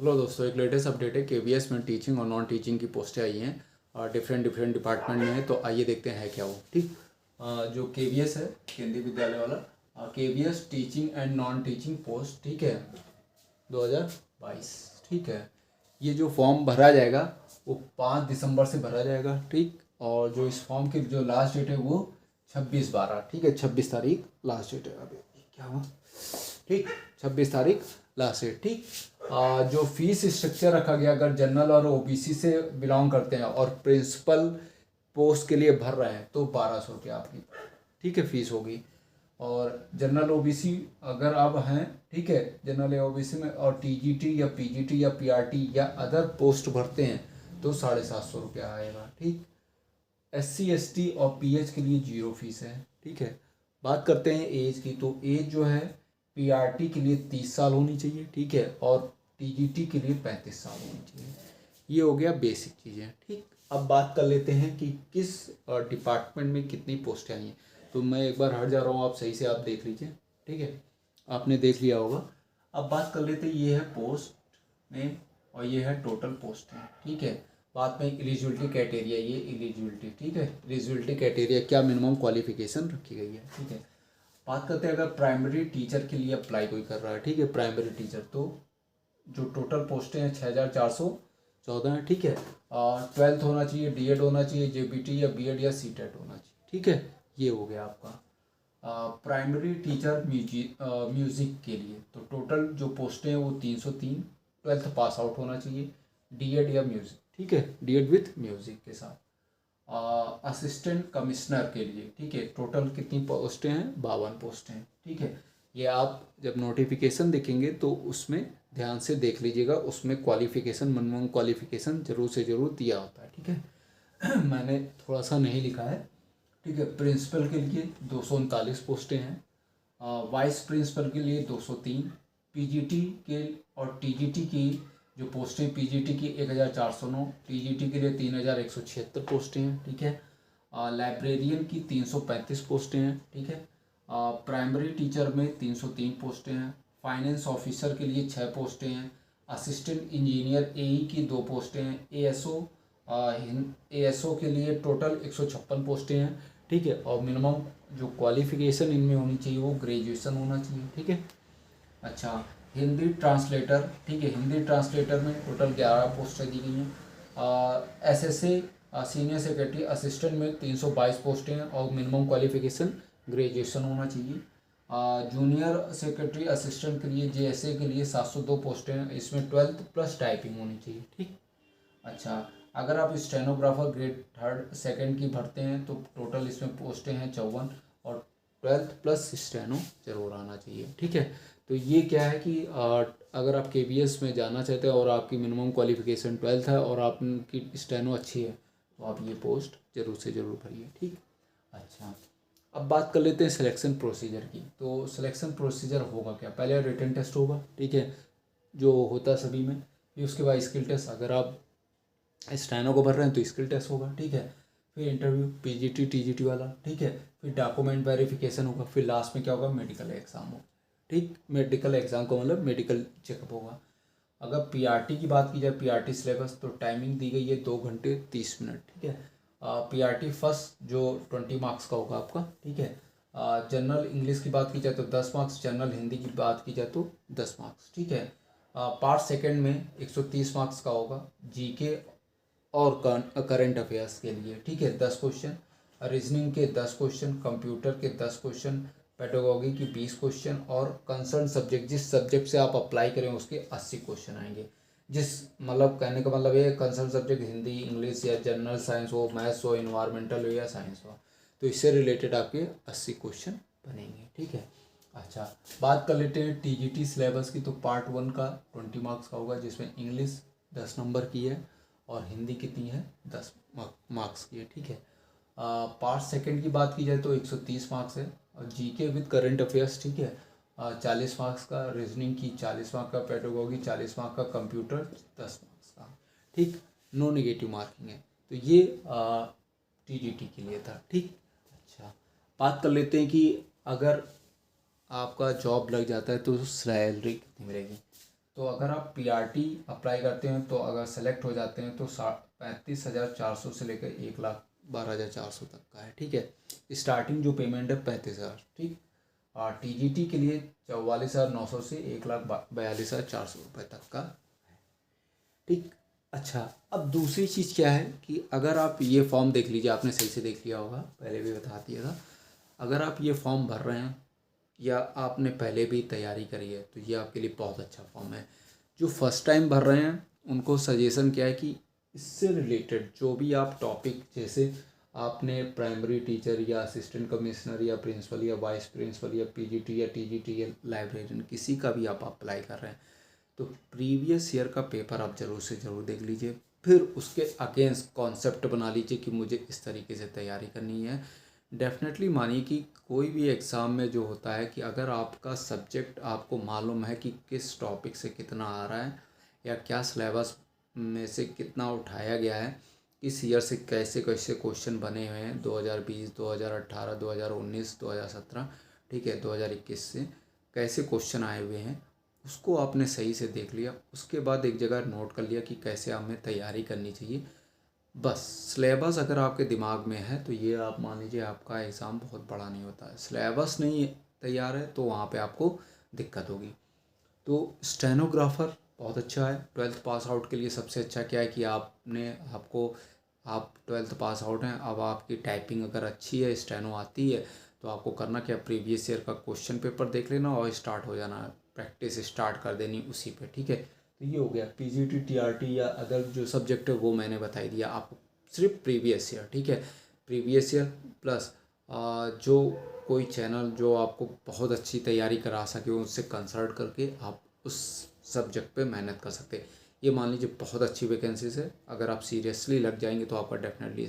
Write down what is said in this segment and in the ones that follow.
Hello दोस्तों, एक latest update है। केवीएस में टीचिंग और नॉन टीचिंग की पोस्टें आई हैं और डिफरेंट डिफरेंट डिपार्टमेंट में है। तो आइए देखते हैं क्या वो। ठीक, जो केवीएस है, केंद्रीय विद्यालय वाला, KVS teaching and non teaching post, ठीक है, 2022। ठीक है, ये जो फॉर्म भरा जाएगा वो 5 दिसंबर से भरा जाएगा। ठीक, और जो इस फॉर्म की जो लास्ट डेट है वो 26/12, ठीक है, 26 तारीख लास्ट डेट है। अभी क्या हुआ, ठीक, 26 तारीख लास्ट डेट। ठीक, जो फीस स्ट्रक्चर रखा गया, अगर जनरल और ओबीसी से बिलोंग करते हैं और प्रिंसिपल पोस्ट के लिए भर रहे हैं तो 1200 रुपया आपकी, ठीक है, फीस होगी। और जनरल ओबीसी अगर आप हैं, ठीक है, जनरल ओबीसी में, और टीजीटी या पीजीटी या पीआरटी या अदर पोस्ट भरते हैं तो 750 रुपया आएगा। ठीक, एससी एसटी और पीएच के लिए 0 फीस है। ठीक है, बात करते हैं एज की, तो एज जो है पीआरटी के लिए 30 साल होनी चाहिए, ठीक है, और टीजीटी के लिए 35 साल होनी चाहिए। ये हो गया बेसिक चीज़ें। ठीक, अब बात कर लेते हैं कि किस डिपार्टमेंट में कितनी पोस्टें आई हैं। तो मैं एक बार हट जा रहा हूँ, आप सही से आप देख लीजिए। ठीक है, आपने देख लिया होगा। अब बात कर लेते हैं, ये है पोस्ट नेम और ये है टोटल पोस्ट है। ठीक है, बाद में एलिजिबिलिटी क्राइटेरिया, ये एलिजिबिलिटी, ठीक है, एलिजिबिलिटी क्राइटेरिया क्या मिनिमम क्वालिफिकेशन रखी गई है। ठीक है, बात करते हैं अगर प्राइमरी टीचर के लिए अप्लाई कोई कर रहा है, ठीक है, प्राइमरी टीचर, तो जो टोटल पोस्टें हैं 6414 हैं। ठीक है, और 12th होना चाहिए, डीएड होना चाहिए, जेबीटी या बीएड या सीटेट होना चाहिए। ठीक है, ये हो गया आपका प्राइमरी टीचर म्यूजिक के लिए। तो टोटल जो पोस्टें हैं वो 303, 12th पास आउट होना चाहिए, डीएड या म्यूजिक, ठीक है, डीएड विथ म्यूजिक के साथ। असिस्टेंट कमिश्नर के लिए, ठीक है, टोटल कितनी पोस्टें हैं, 52 पोस्टें हैं। ठीक है, ये आप जब नोटिफिकेशन देखेंगे तो उसमें ध्यान से देख लीजिएगा, उसमें क्वालिफिकेशन, मिनिमम क्वालिफिकेशन जरूर से जरूर दिया होता है। ठीक है, मैंने थोड़ा सा नहीं लिखा है। ठीक है, प्रिंसिपल के लिए 239 पोस्टें हैं, वाइस प्रिंसिपल के लिए 203, पीजीटी के और टीजीटी की जो पोस्टें, पीजीटी की 1409, टीजीटी के लिए 3176 पोस्टें हैं। ठीक है, लाइब्रेरियन की 335 पोस्टें हैं। ठीक है, प्राइमरी टीचर में 303 पोस्टें हैं, फाइनेंस ऑफिसर के लिए 6 पोस्टें हैं, असिस्टेंट इंजीनियर एई की 2 पोस्टें हैं, एएसओ के लिए टोटल 156 पोस्टें हैं। ठीक है, और मिनिमम जो क्वालिफिकेशन इनमें होनी चाहिए वो ग्रेजुएशन होना चाहिए। ठीक है, अच्छा, हिंदी ट्रांसलेटर, ठीक है, हिंदी ट्रांसलेटर में टोटल 11 पोस्टें दी गई हैं। एसएसए सीनियर सेक्रेटरी असिस्टेंट में 322 पोस्टें हैं और मिनिमम क्वालिफिकेशन ग्रेजुएशन होना चाहिए। जूनियर सेक्रेटरी असिस्टेंट के लिए जेएसए के लिए 702 पोस्टें हैं, इसमें 12th प्लस टाइपिंग होनी चाहिए। ठीक, अच्छा, अगर आप स्टेनोग्राफर ग्रेड 3rd 2nd की भरते हैं तो टोटल इसमें पोस्टें हैं 54 और 12th प्लस स्टेनो जरूर आना चाहिए। ठीक है, तो ये क्या है कि अगर आप केवीएस में जाना चाहते हैं और आपकी मिनिमम क्वालिफिकेशन 12th है और आपकी स्टेनो अच्छी है तो आप ये पोस्ट जरूर से जरूर भरिए। ठीक, अच्छा, अब बात कर लेते हैं सिलेक्शन प्रोसीजर की। तो सिलेक्शन प्रोसीजर होगा क्या, पहले रिटन टेस्ट होगा, ठीक है, जो होता है सभी में, फिर उसके बाद स्किल टेस्ट, अगर आप स्टेनो को भर रहे हैं तो स्किल टेस्ट होगा। ठीक है, फिर इंटरव्यू पीजीटी टीजीटी वाला, ठीक है, फिर डॉक्यूमेंट वेरिफिकेशन होगा, फिर लास्ट में क्या होगा, मेडिकल एग्जाम होगा। ठीक, मेडिकल एग्जाम का मतलब मेडिकल चेकअप होगा। अगर पीआरटी की बात की जाए, पीआरटी सिलेबस, तो टाइमिंग दी गई है 2 घंटे 30 मिनट। ठीक है, पीआरटी फर्स्ट जो 20 मार्क्स का होगा आपका। ठीक है, जनरल इंग्लिश की बात की जाए तो 10 मार्क्स, जनरल हिंदी की बात की जाए तो 10 मार्क्स। ठीक है, पार्ट सेकंड में 130 मार्क्स का होगा, जीके और करंट अफेयर्स के लिए। ठीक है, 10 क्वेश्चन, रीजनिंग के 10 क्वेश्चन, कंप्यूटर के 10 क्वेश्चन, पेडागोगी की 20 क्वेश्चन, और कंसर्न सब्जेक्ट, जिस सब्जेक्ट से आप अप्लाई करें उसके 80 क्वेश्चन आएंगे। जिस मतलब कहने का मतलब ये कंसर्न सब्जेक्ट हिंदी, इंग्लिश या जनरल साइंस हो, मैथ्स हो, इन्वायरमेंटल हो या साइंस हो, तो इससे रिलेटेड आपके 80 क्वेश्चन बनेंगे। ठीक है, अच्छा, बात कर लेते हैं टीजीटी सिलेबस की। तो पार्ट 1 का 20 मार्क्स का होगा, जिसमें इंग्लिश 10 नंबर की है और हिंदी कितनी है, 10 मार्क्स की है। ठीक है, पार्ट सेकंड की बात की जाए तो 130 मार्क्स है, और जीके विद करंट अफेयर्स, ठीक है, 40 मार्क्स का, रीजनिंग की 40 मार्क का, पेडागोगी 40 मार्क का, कंप्यूटर 10 मार्क्स का। ठीक, नो नेगेटिव मार्किंग है। तो ये टीजीटी के लिए था। ठीक, अच्छा, बात कर लेते हैं कि अगर आपका जॉब लग जाता है तो सैलरी कितनी मिलेगी। तो अगर आप PRT अप्लाई करते हैं तो अगर सेलेक्ट हो जाते हैं तो 35,400 से लेकर 1,12,400 तक का है। ठीक है, स्टार्टिंग जो पेमेंट है 35,000। ठीक, और TGT के लिए 44,900 से 1,42,400 रुपये तक का है। ठीक, अच्छा, अब दूसरी चीज़ क्या है कि अगर आप ये फॉर्म देख लीजिए, आपने सही से देख लिया होगा, पहले भी बता दिया था। अगर आप ये फॉर्म भर रहे हैं या आपने पहले भी तैयारी करी है तो ये आपके लिए बहुत अच्छा फॉर्म है। जो फर्स्ट टाइम भर रहे हैं उनको सजेशन क्या है कि इससे रिलेटेड जो भी आप टॉपिक, जैसे आपने प्राइमरी टीचर या असिस्टेंट कमिश्नर या प्रिंसिपल या वाइस प्रिंसिपल या PGT या TGT या लाइब्रेरियन, किसी का भी आप अप्लाई कर रहे हैं तो प्रीवियस ईयर का पेपर आप ज़रूर से ज़रूर देख लीजिए। फिर उसके अगेंस्ट कॉन्सेप्ट बना लीजिए कि मुझे इस तरीके से तैयारी करनी है। डेफिनेटली मानिए कि कोई भी एग्ज़ाम में जो होता है कि अगर आपका सब्जेक्ट आपको मालूम है कि किस टॉपिक से कितना आ रहा है या क्या सिलेबस में से कितना उठाया गया है, इस ईयर से कैसे कैसे क्वेश्चन बने हुए हैं 2020, 2018, 2019, 2017, ठीक है, 2021 से कैसे क्वेश्चन आए हुए हैं, उसको आपने सही से देख लिया। उसके बाद एक जगह नोट कर लिया कि कैसे हमें तैयारी करनी चाहिए। बस सिलेबस अगर आपके दिमाग में है तो ये आप मान लीजिए आपका एग्ज़ाम बहुत बड़ा नहीं होता है। सिलेबस नहीं तैयार है तो वहाँ पे आपको दिक्कत होगी। तो स्टेनोग्राफ़र बहुत अच्छा है। 12th पास आउट के लिए सबसे अच्छा क्या है कि आप 12th पास आउट हैं, अब आपकी टाइपिंग अगर अच्छी है, स्टेनो आती है, तो आपको करना क्या, प्रीवियस ईयर का क्वेश्चन पेपर देख लेना और स्टार्ट हो जाना, प्रैक्टिस स्टार्ट कर देनी उसी पे। ठीक है, तो ये हो गया PGT TRT या अदर जो सब्जेक्ट है वो मैंने बता दिया आपको, सिर्फ प्रीवियस ईयर। ठीक है, प्रीवियस ईयर प्लस जो कोई चैनल जो आपको बहुत अच्छी तैयारी करा सके उससे कंसल्ट करके आप उस सब्जेक्ट पे मेहनत कर सकते हैं। ये मान लीजिए बहुत अच्छी वैकेंसीज है, अगर आप सीरियसली लग जाएंगे तो आपका डेफिनेटली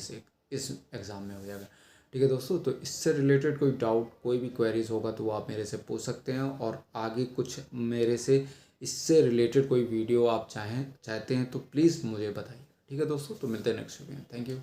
इस एग्ज़ाम में हो जाएगा। ठीक है दोस्तों, तो इससे रिलेटेड कोई डाउट, कोई भी क्वेरीज होगा तो वो आप मेरे से पूछ सकते हैं, और आगे कुछ मेरे से इससे रिलेटेड कोई वीडियो आप चाहते हैं तो प्लीज़ मुझे बताइए। ठीक है दोस्तों, तो मिलते हैं नेक्स्ट वीडियो में। Thank you.